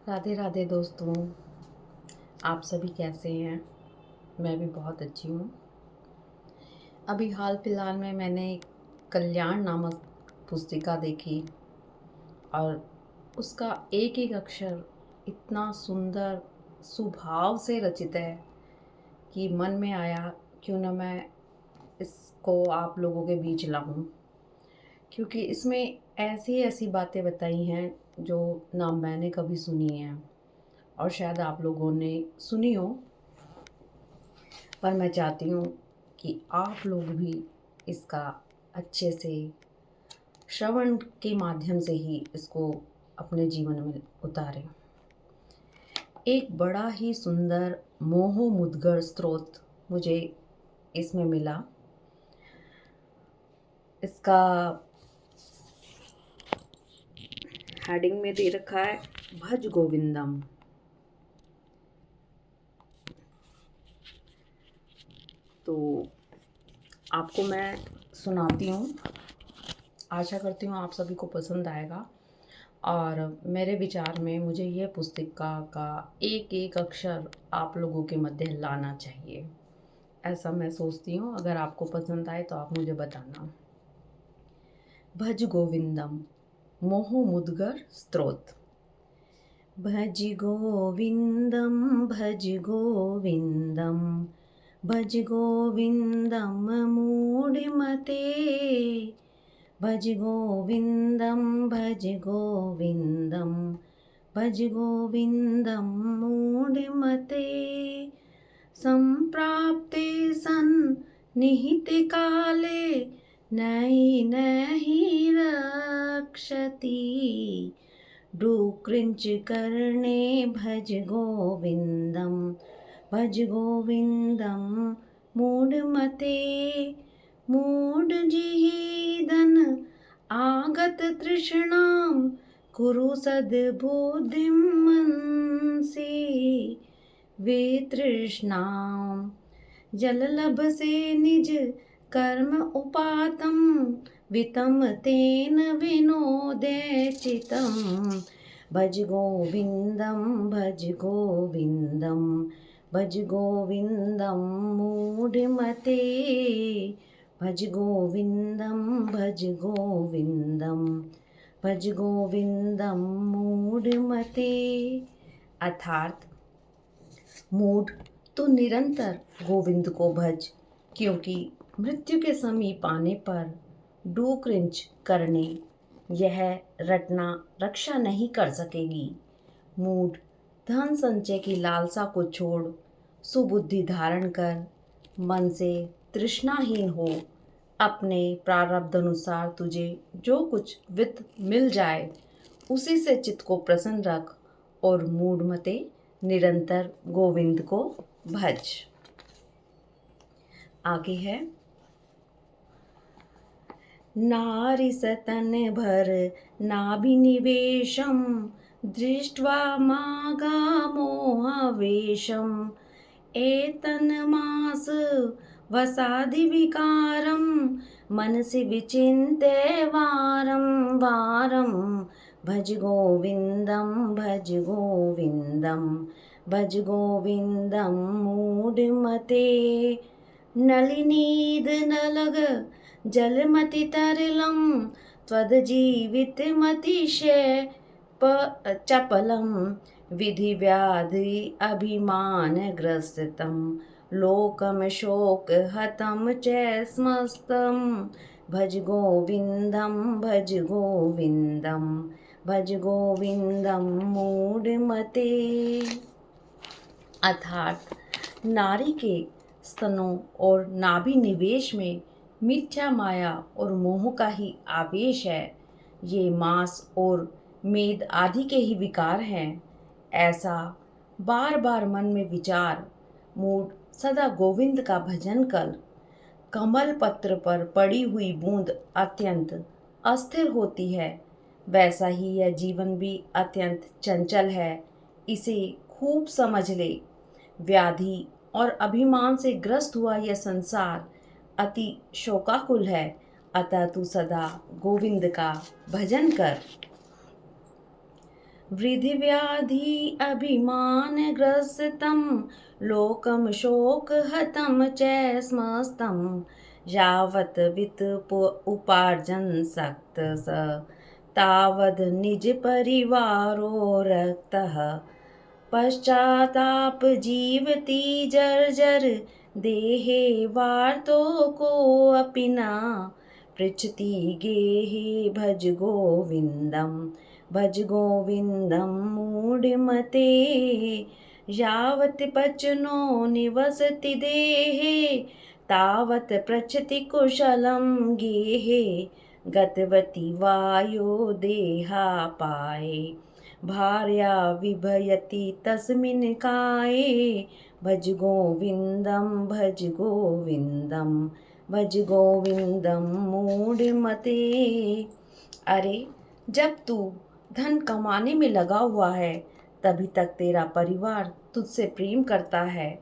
राधे राधे दोस्तों। आप सभी कैसे हैं? मैं भी बहुत अच्छी हूँ। अभी हाल फिलहाल में मैंने कल्याण नामक पुस्तिका देखी और उसका एक एक अक्षर इतना सुंदर सुभाव से रचित है कि मन में आया क्यों ना मैं इसको आप लोगों के बीच लाऊं, क्योंकि इसमें ऐसी ऐसी बातें बताई हैं जो ना मैंने कभी सुनी हैं और शायद आप लोगों ने सुनी हो। पर मैं चाहती हूँ कि आप लोग भी इसका अच्छे से श्रवण के माध्यम से ही इसको अपने जीवन में उतारें। एक बड़ा ही सुंदर मोह मुद्गर स्रोत मुझे इसमें मिला। इसका हेडिंग में दे रखा है भज गोविंदम। तो आपको मैं सुनाती हूँ, आशा करती हूँ आप सभी को पसंद आएगा। और मेरे विचार में मुझे यह पुस्तिका का एक एक अक्षर आप लोगों के मध्य लाना चाहिए, ऐसा मैं सोचती हूँ। अगर आपको पसंद आए तो आप मुझे बताना। भज गोविंदम मोह मुद्गर स्त्रोत। भज गोविंदम भज गोविंदम भज गोविंदम मूढ़मते। भज गोविंदम भज गोविंदम भज गोविंदम मूढ़मते। संप्राप्ते सन् निहित काले नहि नहि रक्षति। डुकृञ्च कर्णे भज गोविंदम भज गोविंदम मूढ़मते। मूढ़जिहीदन आगत तृष्णां कुरु सद्बुद्धिं मनसि। वितृष्णां जललभसे निज कर्म उपातं वितं तेन विनोदे चितं। भज गोविंदम भज गोविंदम भज गोविंदम मूढ़मते। भज गोविंदम भज गोविंदम भज गोविंदम मूढ़मते। अर्थात मूढ़ तो निरंतर गोविंद को भज, क्योंकि मृत्यु के समीप आने पर डूकृंच करने यह रटना रक्षा नहीं कर सकेगी। मूढ़ धन संचय की लालसा को छोड़ सुबुद्धि धारण कर मन से तृष्णाहीन हो। अपने प्रारब्ध अनुसार तुझे जो कुछ वित्त मिल जाए उसी से चित्त को प्रसन्न रख और मूढ़मते निरंतर गोविंद को भज। आगे है नारी सतन भर नाभिनिवेशम दृष्ट्वा मागा मोहवेशम। एतन्मास वसादिविकारं मनसि विचिन्त्य वारं वारं। भज गोविंदम भज गोविंदम भज गोविंदम मूढ़मते। नलिनीद नलग जलमति तरलं त्वद्जीवितमतिशय चपलं। विधि व्याधि अभिमान ग्रसितं लोकम शोक हतं च समस्तं। भज गोविंदम भज गोविंदम भज गोविंदम मूढ़मते। अर्थात नारी के स्तनों और नाभि निवेश में मिथ्या माया और मोह का ही आवेश है। ये मांस और मेद आदि के ही विकार हैं। ऐसा बार बार मन में विचार मूढ़ सदा गोविंद का भजन कर। कमल पत्र पर पड़ी हुई बूंद अत्यंत अस्थिर होती है, वैसा ही यह जीवन भी अत्यंत चंचल है। इसे खूब समझ ले। व्याधि और अभिमान से ग्रस्त हुआ यह संसार अति शोकाकुल है, अतः तू सदा गोविंद का भजन कर। वृद्धि व्याधि अभिमान ग्रस्तं लोकम शोक हतं च स्मस्तं यावत् वित्त उपार्जन सक्त स तावद निज परिवारो रक्तः पश्चाताप जीवति जर्जर देहे वार्तो को अपि न पृच्छति गेहे भज गोविन्दं मूढमते यावत् पचनो निवसति देहे तावत् पृच्छति कुशलं गेहे गतवती वायो देहापाये भार्या विभयति तस्मिन् काये भज गोविन्दं मूढमते। अरे जब तू धन कमाने में लगा हुआ है तभी तक तेरा परिवार तुझसे प्रेम करता है।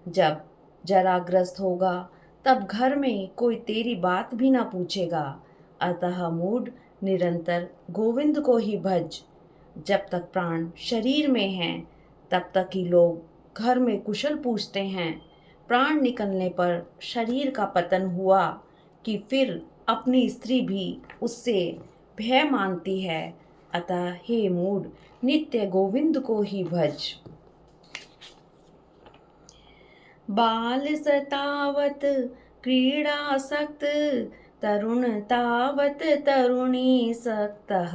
जब जराग्रस्त होगा तब घर में कोई तेरी बात भी ना पूछेगा। अतः मूढ़ निरंतर गोविंद को ही भज। जब तक प्राण शरीर में हैं तब तक ही लोग घर में कुशल पूछते हैं। प्राण निकलने पर शरीर का पतन हुआ कि फिर अपनी स्त्री भी उससे भय मानती है। अतः हे मूढ़ नित्य गोविंद को ही भज। बाल सतावत क्रीडासक्त तरुण तावत तरुणी सक्तः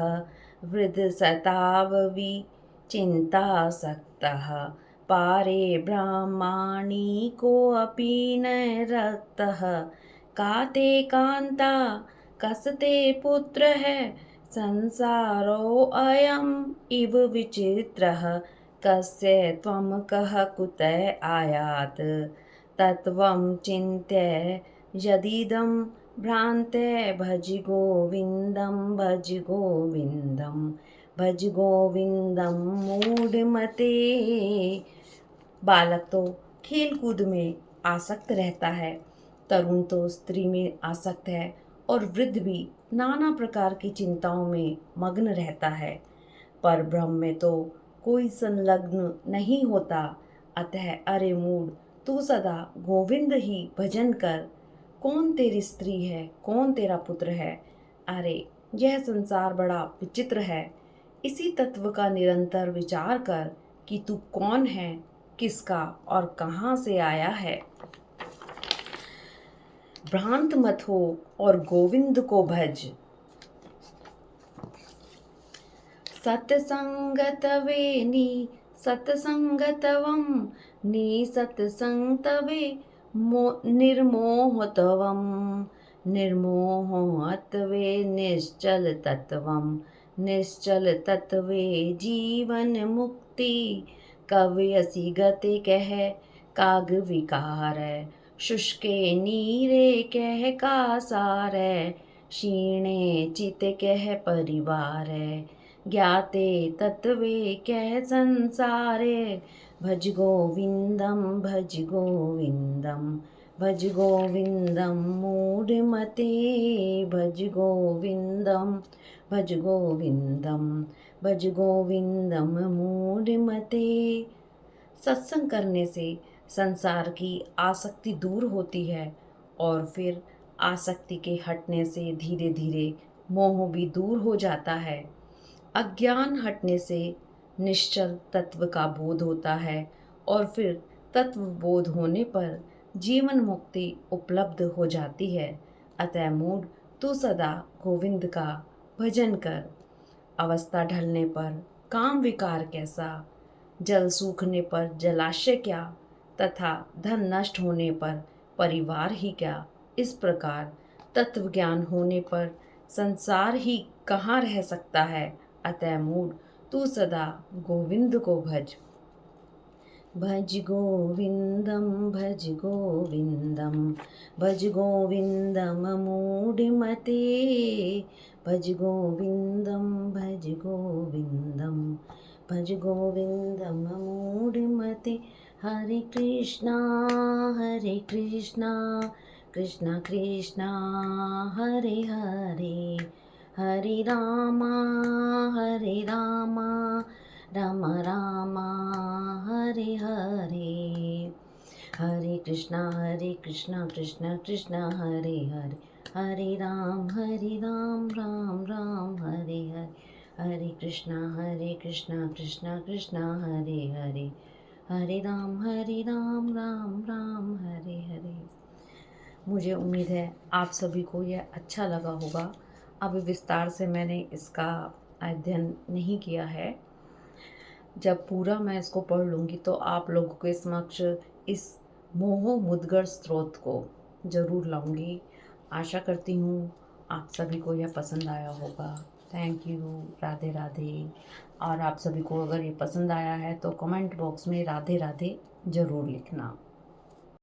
वृद्ध सताववि चिन्तासक्तः पारे ब्राह्मणी कोऽपि न रक्तः काते कान्ता कसते पुत्रः संसारो अयम् इव विचित्रः कस्य त्वं कः कुतः आयात् तत्त्वं चिन्त्य यदिदं भ्रान्ते भज गोविन्दं मूढ़मते। बालक तो खेल कूद में आसक्त रहता है, तरुण तो स्त्री में आसक्त है और वृद्ध भी नाना प्रकार की चिंताओं में मग्न रहता है। पर ब्रह्म में तो कोई संलग्न नहीं होता। अतः अरे मूढ़ तू सदा गोविंद ही भजन कर। कौन तेरी स्त्री है, कौन तेरा पुत्र है? अरे यह संसार बड़ा विचित्र है। इसी तत्व का निरंतर विचार कर कि तू कौन है, किसका और कहाँ से आया है। भ्रांत मत हो और गोविंद को भज। सत्संगतवे नि सत्संगतवं नि सत्संगतवे निर्मोहतवं निर्मोहत्वे निश्चल तत्वे जीवन मुक्ति कव्यसि गति कह काग विकार शुष्के नीरे कह का सार क्षीणे चित कह परिवार ज्ञाते तत्वे कह संसारे भज गोविन्दं मूढ़मते भज गोविन्दं मूढ़मते। सत्संग करने से संसार की आसक्ति दूर होती है और फिर आसक्ति के हटने से धीरे धीरे मोह भी दूर हो जाता है। अज्ञान हटने से निश्चल तत्व का बोध होता है और फिर तत्व बोध होने पर जीवन मुक्ति उपलब्ध हो जाती है। अतः मूढ़ तू सदा गोविंद का भजन कर। अवस्था ढलने पर काम विकार कैसा, जल सूखने पर जलाशय क्या, तथा धन नष्ट होने पर परिवार ही क्या। इस प्रकार तत्व ज्ञान होने पर संसार ही कहाँ रह सकता है। अतः मूढ़ तू सदा गोविंद को भज। भज गोविन्दं मूढ़मते भज गोविन्दं मूढ़मते। हरे कृष्णा कृष्ण कृष्णा हरे हरे हरे रामा राम राम हरे हरे, हरे कृष्णा कृष्णा कृष्णा हरे हरे, हरे राम राम राम हरे हरे, हरे कृष्णा कृष्णा कृष्णा हरे हरे, हरे राम राम राम हरे हरे। मुझे उम्मीद है आप सभी को यह अच्छा लगा होगा। अभी विस्तार से मैंने इसका अध्ययन नहीं किया है। जब पूरा मैं इसको पढ़ लूँगी तो आप लोगों के समक्ष इस मोह मुद्गर स्रोत को ज़रूर लाऊंगी। आशा करती हूँ आप सभी को यह पसंद आया होगा। Thank you. राधे राधे। और आप सभी को अगर ये पसंद आया है तो कमेंट बॉक्स में राधे राधे ज़रूर लिखना।